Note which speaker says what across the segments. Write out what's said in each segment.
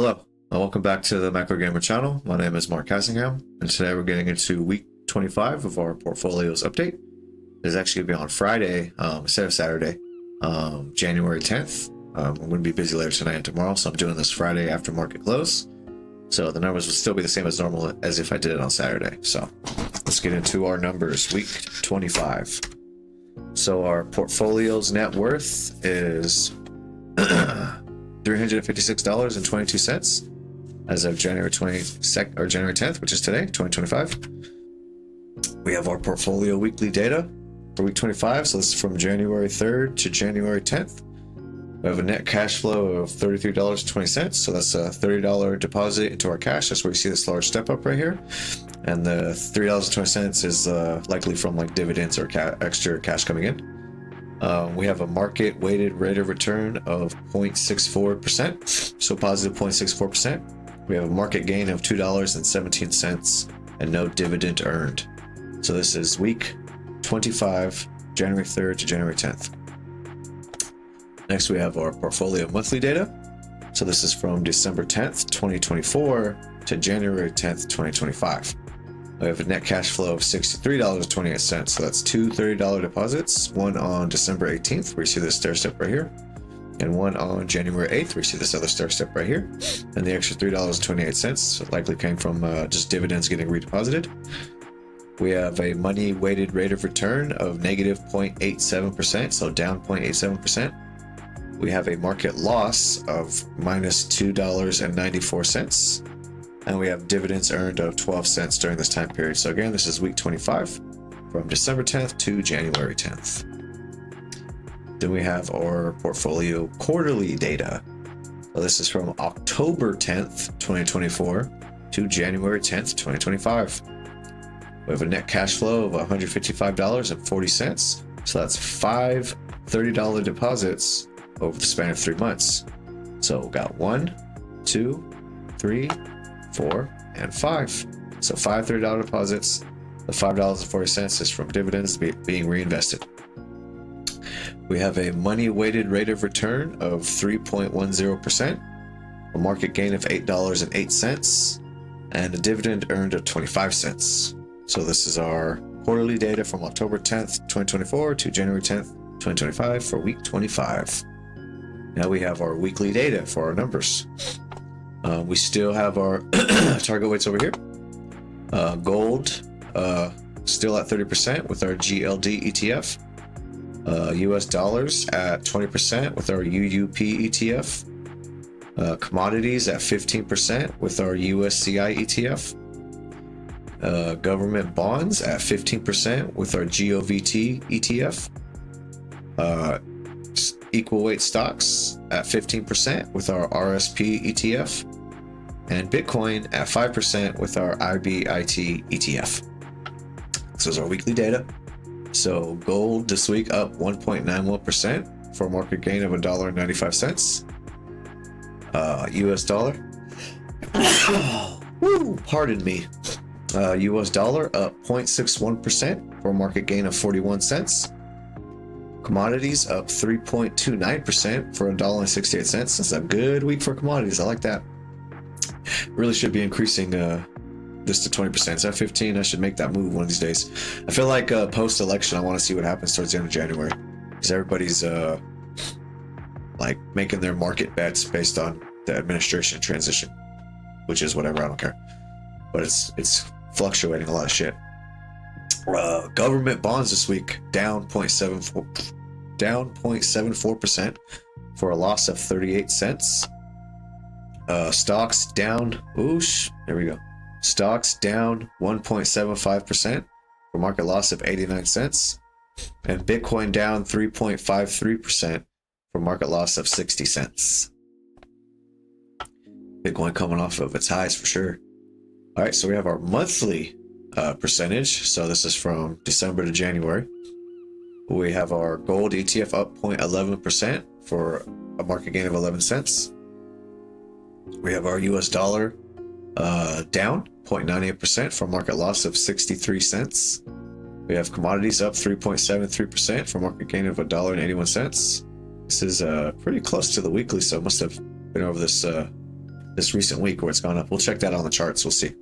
Speaker 1: Hello, and welcome back to the Macro Gamer channel. My name is Mark Cassingham, and today we're getting into week 25 of our portfolios update. It's actually going to be on Friday instead of Saturday, January 10th. I'm going to be busy later tonight and tomorrow, so I'm doing this Friday after market close. So the numbers will still be the same as normal as if I did it on Saturday. So let's get into our numbers, week 25. So our portfolio's net worth is $356.22 as of January 22nd or January 10th, which is today, 2025. We have our portfolio weekly data for week 25. So this is from January 3rd to January 10th. We have a net cash flow of $33.20. So that's a $30 deposit into our cash. That's where you see this large step up right here. And the $3.20 is likely from like dividends or extra cash coming in. We have a market weighted rate of return of 0.64%, so positive 0.64%. We have a market gain of $2.17 and no dividend earned. So this is week 25, January 3rd to January 10th. Next, we have our portfolio monthly data. So this is from December 10th, 2024 to January 10th, 2025. We have a net cash flow of $63.28. So that's two $30 deposits, one on December 18th, where you see this stair step right here, and one on January 8th, where you see this other stair step right here. And the extra $3.28 likely came from just dividends getting redeposited. We have a money weighted rate of return of negative 0.87%, so down 0.87%. We have a market loss of minus $2.94. And we have dividends earned of 12 cents during this time period. So again, this is week 25 from December 10th to January 10th. Then we have our portfolio quarterly data. So this is from October 10th, 2024 to January 10th, 2025. We have a net cash flow of $155.40. So that's five $30 deposits over the span of 3 months. So we got 1, 2, 3, 4, and 5. So five $30 deposits. The $5.40 is from dividends being reinvested. We have a money weighted rate of return of 3.10%, a market gain of $8.08, and a dividend earned of 25 cents. So this is our quarterly data from October 10th, 2024 to January 10th, 2025 for week 25. Now we have our weekly data for our numbers. We still have our target weights over here. Gold still at 30% with our GLD ETF. US dollars at 20% with our UUP ETF. Commodities at 15% with our USCI ETF. Government bonds at 15% with our GOVT ETF. Equal weight stocks at 15% with our RSP ETF. And Bitcoin at 5% with our IBIT ETF. So those are our weekly data. So gold this week up 1.91% for a market gain of $1.95. US dollar. Pardon me. US dollar up 0.61% for a market gain of 41 cents. Commodities up 3.29% for $1.68. That's a good week for commodities. I like that. Really should be increasing this to 20%. It's at 15. I should make that move one of these days. I feel like post-election, I want to see what happens towards the end of January, because everybody's like making their market bets based on the administration transition, which is whatever. I don't care, but it's fluctuating a lot of shit. Government bonds this week down 0.74% for a loss of 38 cents. Stocks down, there we go. Stocks down 1.75% for market loss of 89 cents. And Bitcoin down 3.53% for market loss of 60 cents. Bitcoin coming off of its highs for sure. All right, so we have our monthly percentage. So this is from December to January. We have our gold ETF up 0.11% for a market gain of 11 cents. We have our US dollar down 0.98% for a market loss of 63 cents. We have commodities up 3.73% for a market gain of $1.81. This is pretty close to the weekly, so it must have been over this this recent week where it's gone up. We'll check that on the charts. We'll see.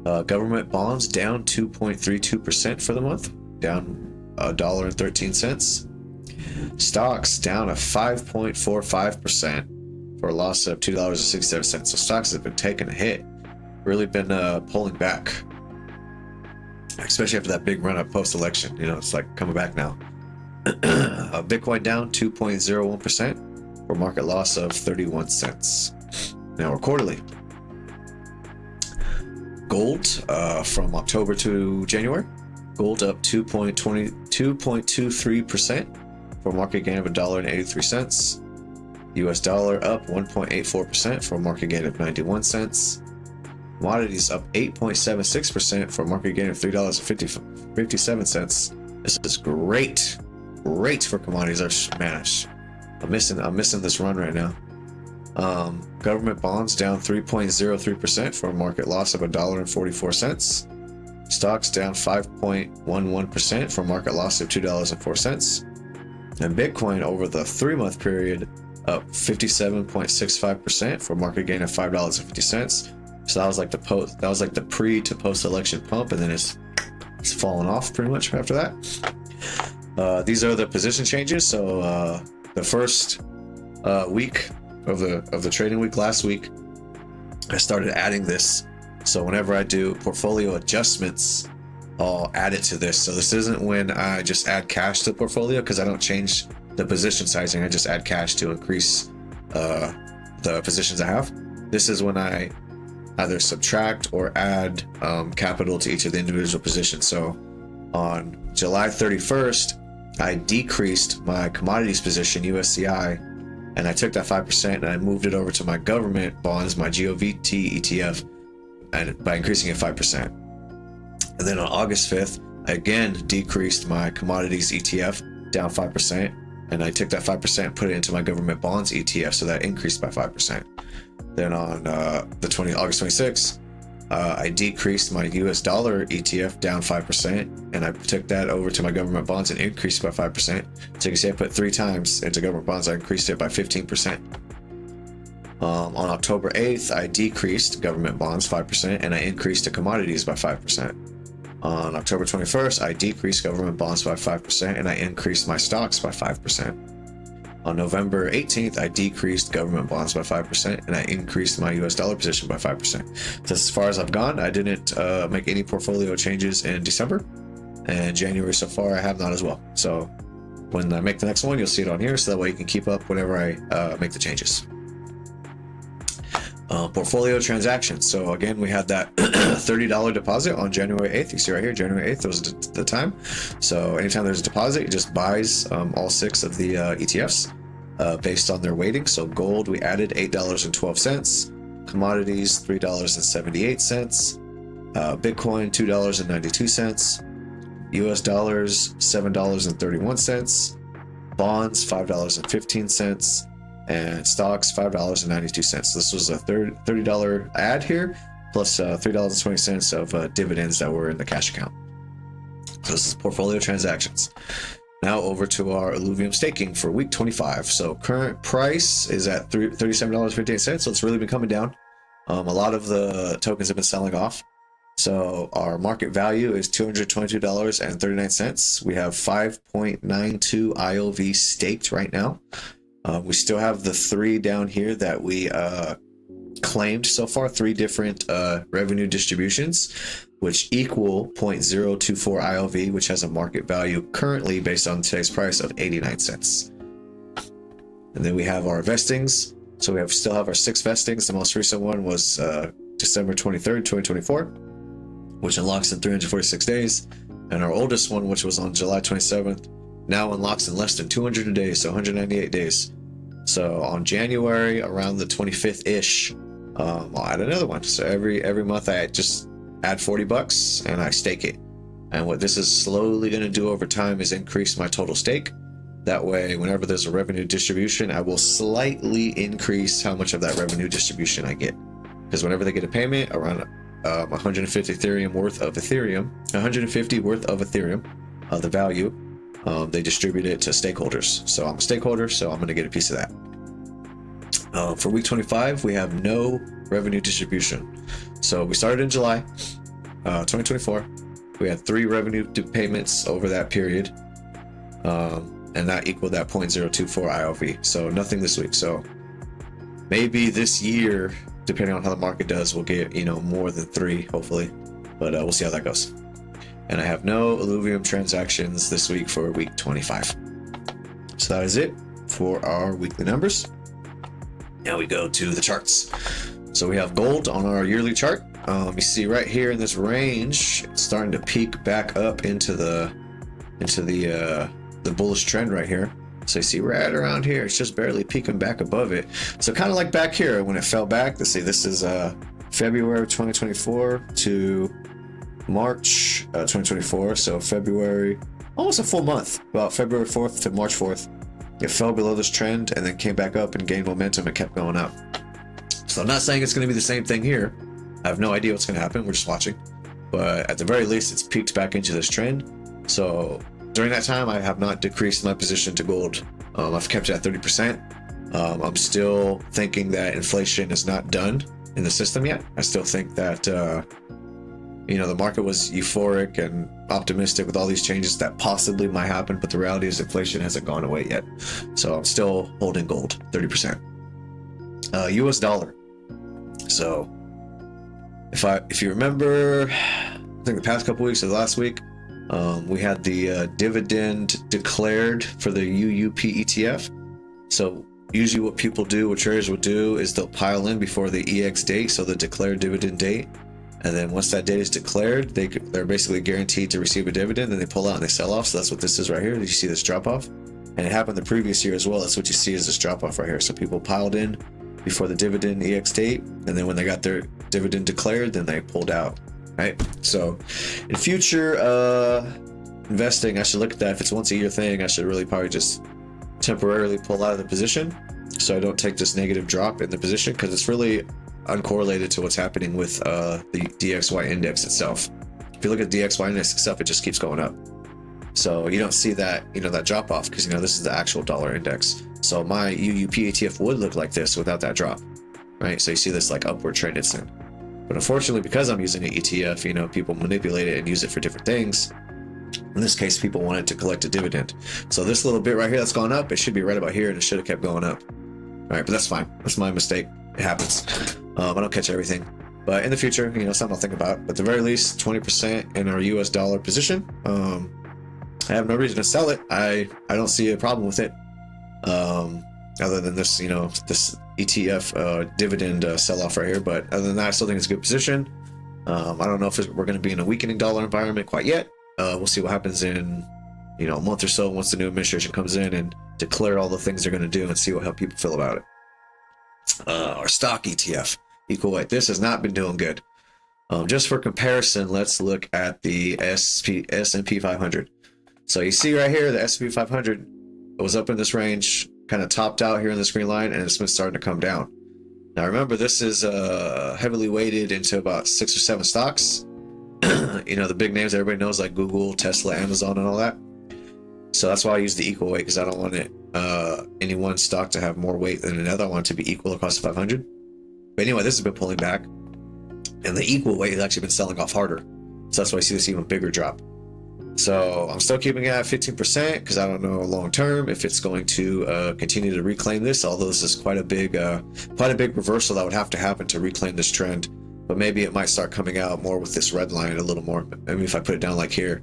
Speaker 1: Government bonds down 2.32% for the month, down $1.13. Stocks down a 5.45% for a loss of $2.67. So stocks have been taking a hit, really been pulling back, especially after that big run up post-election. It's like coming back now. Bitcoin down 2.01% for a market loss of 31 cents. Now we're quarterly. Gold from October to January. Gold up 2.23% for a market gain of $1.83. US dollar up 1.84% for a market gain of 91 cents. Commodities up 8.76% for a market gain of $3.57. This is great for commodities. I'm missing this run right now. Government bonds down 3.03% for a market loss of $1.44. Stocks down 5.11% for a market loss of $2.04. And Bitcoin over the 3-month period up 57.65% for a market gain of $5.50. So that was like the pre to post election pump, and then it's fallen off pretty much after that. These are the position changes. So the first week of the trading week last week, I started adding this. So whenever I do portfolio adjustments, I'll add it to this. So this isn't when I just add cash to the portfolio, because I don't change the position sizing. I just add cash to increase the positions I have. This is when I either subtract or add capital to each of the individual positions. So on July 31st, I decreased my commodities position, USCI, and I took that 5% and I moved it over to my government bonds, my GOVT ETF, and by increasing it 5%. And then on August 5th, I again decreased my commodities ETF down 5%, and I took that 5% and put it into my government bonds ETF, so that increased by 5%. Then on August 26th, I decreased my US dollar ETF down 5%, and I took that over to my government bonds and increased by 5%. So you can see I put 3 times into government bonds. I increased it by 15%. On October 8th, I decreased government bonds 5%, and I increased the commodities by 5%. On October 21st, I decreased government bonds by 5%, and I increased my stocks by 5%. On November 18th, I decreased government bonds by 5%, and I increased my US dollar position by 5%. So as far as I've gone, I didn't make any portfolio changes in December, and January so far, I have not as well. So when I make the next one, you'll see it on here, so that way you can keep up whenever I make the changes. Portfolio transactions. So again, we had that $30 deposit on January 8th. You see right here, January 8th was the time. So anytime there's a deposit, it just buys all 6 of the ETFs based on their weighting. So gold, we added $8.12. Commodities, $3.78. Bitcoin, $2.92. US dollars, $7.31. Bonds, $5.15. And stocks, $5.92. So this was a $30 add here, plus $3.20 of dividends that were in the cash account. So this is portfolio transactions. Now over to our Illuvium staking for week 25. So current price is at $37.58. So it's really been coming down. A lot of the tokens have been selling off. So our market value is $222.39. We have 5.92 IOV staked right now. We still have the 3 down here that we claimed so far, 3 different revenue distributions, which equal 0.024 IOV, which has a market value currently based on today's price of 89 cents. And then we have our vestings. So we still have our 6 vestings. The most recent one was December 23rd, 2024, which unlocks in 346 days. And our oldest one, which was on July 27th, now unlocks in less than 200 days, so 198 days. So on January, around the 25th-ish, I'll add another one. So every month I just add $40 and I stake it. And what this is slowly going to do over time is increase my total stake. That way, whenever there's a revenue distribution, I will slightly increase how much of that revenue distribution I get. Because whenever they get a payment, around 150 Ethereum worth of Ethereum, 150 worth of Ethereum, the value, they distribute it to stakeholders. So I'm a stakeholder, so I'm going to get a piece of that. For week 25, we have no revenue distribution. So we started in July 2024. We had 3 revenue payments over that period, and that equaled that 0.024 IOV. So nothing this week. So maybe this year, depending on how the market does, we'll get more than 3, hopefully. But we'll see how that goes. And I have no Illuvium transactions this week for week 25. So that is it for our weekly numbers. Now we go to the charts. So we have gold on our yearly chart. You see right here in this range, it's starting to peak back up into the bullish trend right here. So you see right around here, it's just barely peeking back above it. So kind of like back here when it fell back. Let's see, this is February 2024 to March 2024. So February, almost a full month, about February 4th to March 4th. It fell below this trend and then came back up and gained momentum and kept going up. So I'm not saying it's going to be the same thing here. I have no idea what's going to happen. We're just watching. But at the very least, it's peaked back into this trend. So during that time, I have not decreased my position to gold. I've kept it at 30%. I'm still thinking that inflation is not done in the system yet. I still think that the market was euphoric and optimistic with all these changes that possibly might happen, but the reality is inflation hasn't gone away yet. So I'm still holding gold, 30%. US dollar. So if you remember, I think the past couple weeks or last week, we had the dividend declared for the UUP ETF. So usually what people do, what traders would do, is they'll pile in before the EX date, so the declared dividend date. And then once that date is declared, they're basically guaranteed to receive a dividend, and they pull out and they sell off. So that's what this is right here. You see this drop off, and it happened the previous year as well. That's what you see is this drop off right here. So people piled in before the dividend EX date, and then when they got their dividend declared, then they pulled out, right? So in future investing, I should look at that. If it's once a year thing, I should really probably just temporarily pull out of the position so I don't take this negative drop in the position, because it's really uncorrelated to what's happening with the DXY index itself. If you look at the DXY index itself, it just keeps going up. So you don't see that, that drop off, because this is the actual dollar index. So my UUP ETF would look like this without that drop, right? So you see this like upward trend it's in. But unfortunately, because I'm using an ETF, people manipulate it and use it for different things. In this case, people want it to collect a dividend. So this little bit right here that's gone up, it should be right about here, and it should have kept going up. All right, but that's fine. That's my mistake. It happens. I don't catch everything. But in the future, something I'll think about. But at the very least, 20% in our US dollar position. I have no reason to sell it. I don't see a problem with it. Other than this, this ETF dividend sell-off right here. But other than that, I still think it's a good position. I don't know if we're going to be in a weakening dollar environment quite yet. We'll see what happens in, a month or so once the new administration comes in and declare all the things they're going to do, and see how people feel about it. Our stock ETF, equal weight. This has not been doing good. Just for comparison, let's look at the S&P 500. So you see right here, the S&P 500 was up in this range, kind of topped out here in this green line, and it's been starting to come down. Now remember, this is heavily weighted into about 6 or 7 stocks. The big names everybody knows, like Google, Tesla, Amazon, and all that. So that's why I use the equal weight, because I don't want any one stock to have more weight than another. I want it to be equal across the 500. But anyway, this has been pulling back, and the equal weight has actually been selling off harder. So that's why I see this even bigger drop. So I'm still keeping it at 15%, because I don't know long term if it's going to continue to reclaim this. Although this is quite a big reversal that would have to happen to reclaim this trend. But maybe it might start coming out more with this red line a little more. Maybe if I put it down like here,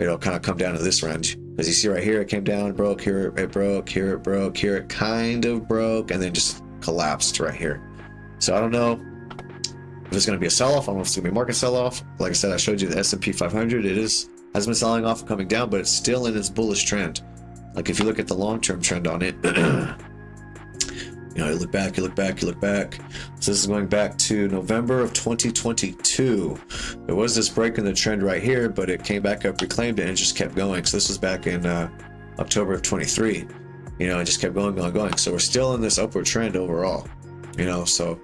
Speaker 1: it'll kind of come down to this range. As you see right here, it came down, broke, here it broke, here it broke, here it kind of broke, and then just collapsed right here. So I don't know if it's going to be a sell-off. I don't know if it's going to be a market sell-off. Like I said, I showed you the S&P 500. Has been selling off and coming down, but it's still in its bullish trend. Like if you look at the long-term trend on it, you look back, you look back, you look back. So this is going back to November of 2022. There was this break in the trend right here, but it came back up, reclaimed it, and just kept going. So this was back in October of 23. It just kept going. So we're still in this upward trend overall. So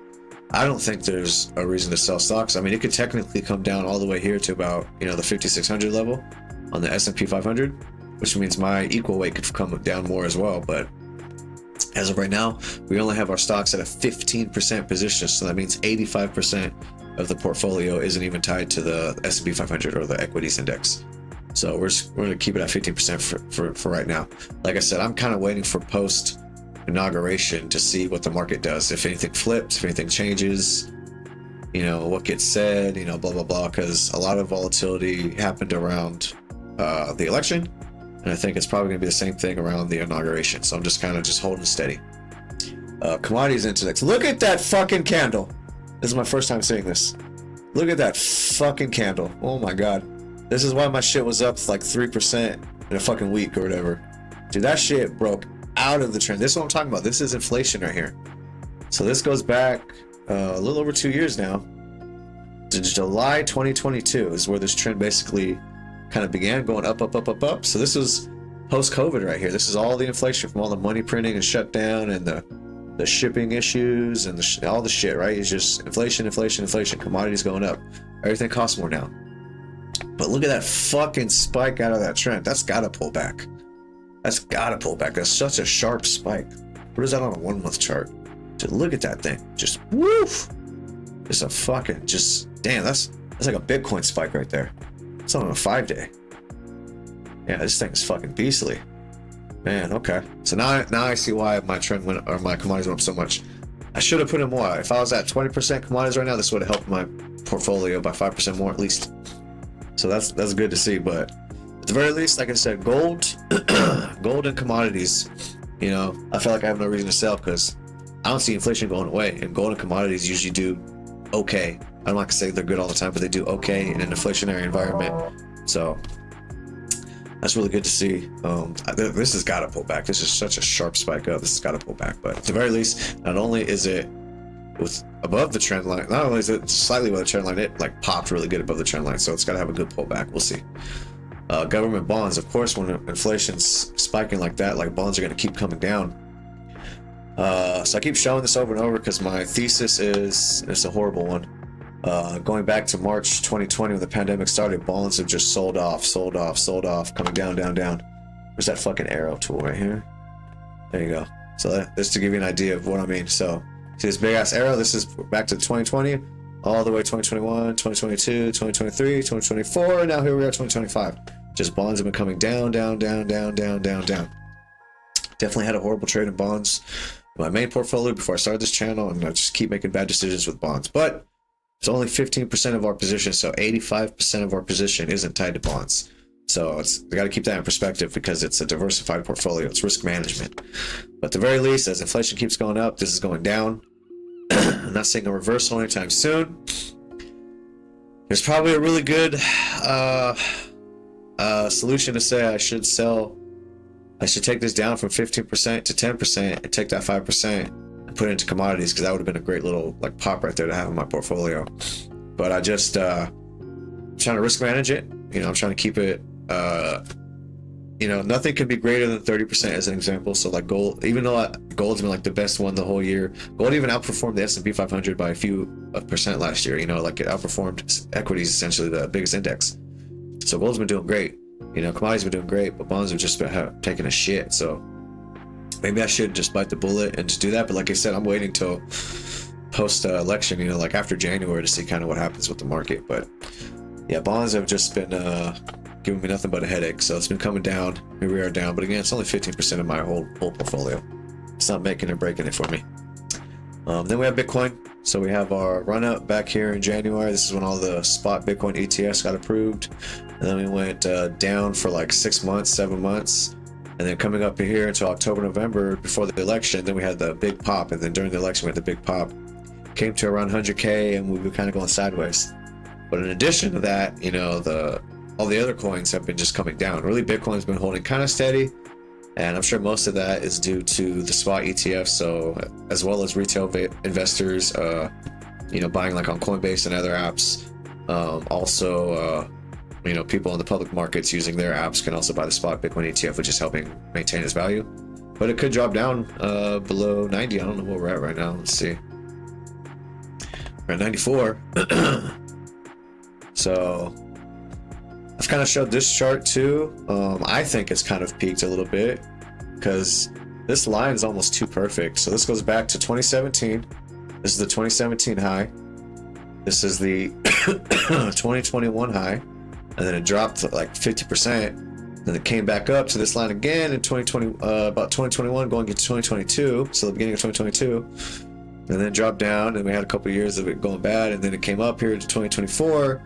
Speaker 1: I don't think there's a reason to sell stocks. I mean, it could technically come down all the way here to about, the 5,600 level on the S&P 500, which means my equal weight could come down more as well. But As of right now, we only have our stocks at a 15% position, so that means 85% of the portfolio isn't even tied to the S&P 500 or the equities index. So we're going to keep it at 15% for right now. Like I said, I'm kind of waiting for post inauguration to see what the market does. If anything flips, if anything changes, what gets said, blah blah blah. Because a lot of volatility happened around the election, and I think it's probably going to be the same thing around the inauguration. So I'm just kind of holding steady. Commodities index. Look at that fucking candle. This is my first time seeing this. Look at that fucking candle. Oh my god. This is why my shit was up like 3% in a fucking week or whatever. Dude, that shit broke out of the trend. This is what I'm talking about. This is inflation right here. So this goes back a little over 2 years now. To July 2022 is where this trend basically kind of began, going up, up, up, up, up. So this was post-COVID right here. This is all the inflation from all the money printing and shutdown and the shipping issues and all the shit, right? It's just inflation, inflation, inflation. Commodities going up. Everything costs more now. But look at that fucking spike out of that trend. That's gotta pull back. That's gotta pull back. That's such a sharp spike. What is that on a 1 month chart? Just look at that thing. Just woof. Just a fucking damn. That's like a Bitcoin spike right there. It's on a 5-day. Yeah, this thing is fucking beastly. Man, okay. So now I see why my trend went, or my commodities went up so much. I should have put in more. If I was at 20% commodities right now, this would have helped my portfolio by 5% more at least. So that's good to see. But at the very least, like I said, gold and commodities, I feel like I have no reason to sell because I don't see inflation going away, and gold and commodities usually do okay. I'm not gonna say they're good all the time, but they do okay in an inflationary environment. So that's really good to see. This has got to pull back. This is such a sharp spike up. This has got to pull back. But at the very least, not only is it above the trend line, not only is it slightly above the trend line, it like popped really good above the trend line. So it's got to have a good pullback. We'll see. Government bonds, of course, when inflation's spiking like that, like bonds are going to keep coming down. So I keep showing this over and over because my thesis is it's a horrible one. Going back to March 2020 when the pandemic started, bonds have just sold off, coming down, down, down. Where's that fucking arrow tool right here? There you go. So just to give you an idea of what I mean. So see this big ass arrow? This is back to 2020, all the way 2021, 2022, 2023, 2024, and now here we are 2025. Just bonds have been coming down, down, down, down, down, down, down. Definitely had a horrible trade in bonds in my main portfolio before I started this channel, and I just keep making bad decisions with bonds. But it's only 15% of our position, so 85% of our position isn't tied to bonds. So we got to keep that in perspective because it's a diversified portfolio. It's risk management. But at the very least, as inflation keeps going up, this is going down. I'm not seeing a reversal anytime soon. There's probably a really good solution to say I should sell. I should take this down from 15% to 10% and take that 5% and put it into commodities, because that would have been a great little like pop right there to have in my portfolio. But I just trying to risk manage it. I'm trying to keep it. Nothing can be greater than 30% as an example. So like gold, even though gold's been like the best one the whole year, gold even outperformed the S&P 500 by a few percent last year. Like it outperformed equities, essentially the biggest index. So gold's been doing great. Commodities have been doing great, but bonds have just been taking a shit. So maybe I should just bite the bullet and just do that. But like I said, I'm waiting till post election, like after January, to see kind of what happens with the market. But yeah, bonds have just been giving me nothing but a headache. So it's been coming down. Here we are down. But again, it's only 15% of my whole portfolio. It's not making or breaking it for me. Then we have Bitcoin. So we have our run up back here in January. This is when all the spot Bitcoin ETFs got approved. And then we went down for like 6 months, 7 months. And then coming up here until October, November before the election, then we had the big pop. And then during the election, we had the big pop. Came to around 100K and we were kind of going sideways. But in addition to that, all the other coins have been just coming down. Really, Bitcoin's been holding kind of steady. And I'm sure most of that is due to the spot ETF. So as well as retail investors, buying like on Coinbase and other apps. Also, people in the public markets using their apps can also buy the spot Bitcoin ETF, which is helping maintain its value. But it could drop down below 90. I don't know where we're at right now. Let's see. We're at 94. So I've kind of showed this chart too. I think it's kind of peaked a little bit because this line is almost too perfect. So this goes back to 2017. This is the 2017 high. This is the 2021 high, and then it dropped like 50%. Then it came back up to this line again in 2020, about 2021 going into 2022. So the beginning of 2022, and then dropped down, and we had a couple of years of it going bad, and then it came up here to 2024,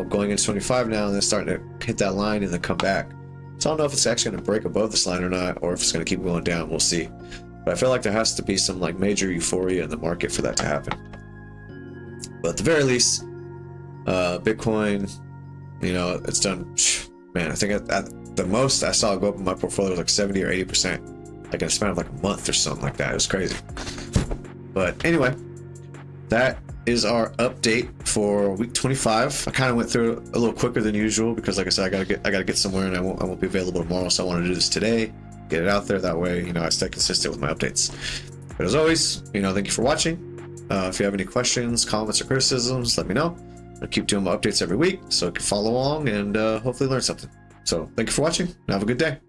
Speaker 1: going into 25 now, and then starting to hit that line and then come back. So I don't know if it's actually going to break above this line or not, or if it's going to keep going down. We'll see. But I feel like there has to be some like major euphoria in the market for that to happen. But at the very least, Bitcoin, you know, it's done. Man, I think at the most I saw it go up in my portfolio was like 70 or 80%, like in a span of like a month or something like that. It was crazy. But anyway, that is our update for week 25. I kind of went through it a little quicker than usual because, like I said, I gotta get somewhere, and I won't be available tomorrow. So I want to do this today, get it out there. That way, you know, I stay consistent with my updates. But as always, you know, thank you for watching. If you have any questions, comments, or criticisms, let me know. I'll keep doing my updates every week so you can follow along and hopefully learn something. So thank you for watching and have a good day.